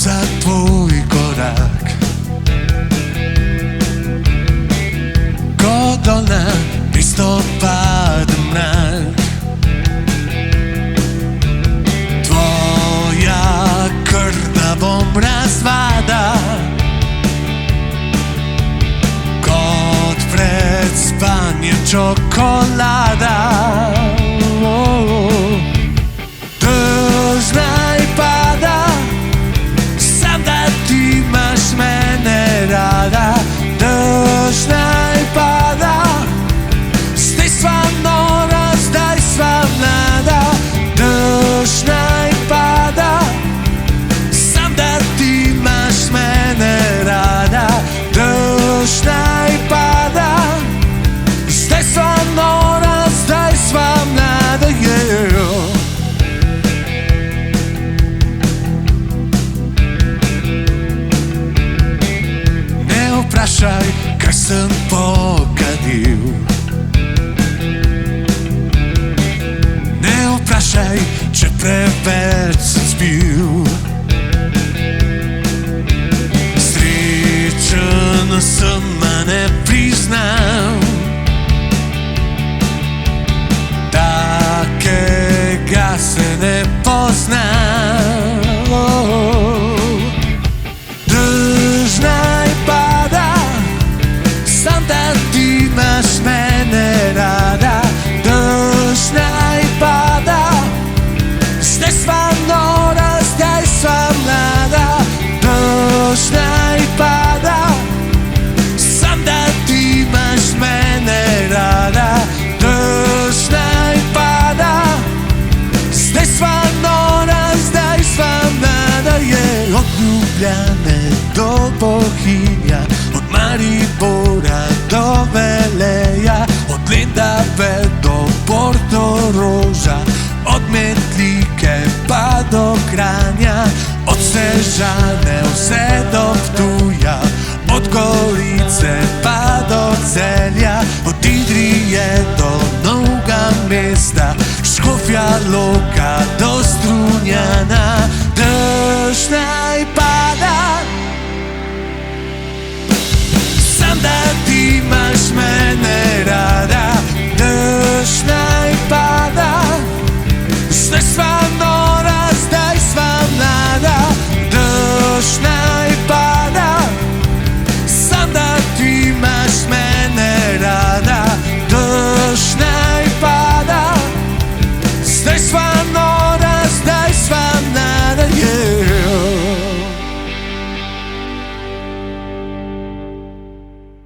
Za tvoj korak Godolna listopad mrak Tvoja krdavom razvada Kod pred spanjem čokolada Dežna i pada mene rada, dežna i pada Staj sva nora, staj sva mlada Dežna i pada Sam da ti imaš mene rada Dežna i pada Staj sva nora, staj sva mlada Prašaj, kaj sem pokadil Ne vprašaj, če preveč sem spil Srečen sem, a ne priznam Takega se ne poznam Dežna i pada Sam da ti imaš mene rada Dežna i pada Staj sva nora, staj sva mlada Dežna i pada Sam da ti imaš mene rada Dežna i pada Staj sva nora, staj sva mlada Od Ljubljane do Bohinja Od Maribora do Veleja Od Lendave do Portoroža Od Metlike pa do Kranja Od Sežane vse do Ptuja Od Gorice pa do Celja Od Idrije do Novega mesta Škofja Loka do Strunjana Dežna i pada Sam da ti imaš mene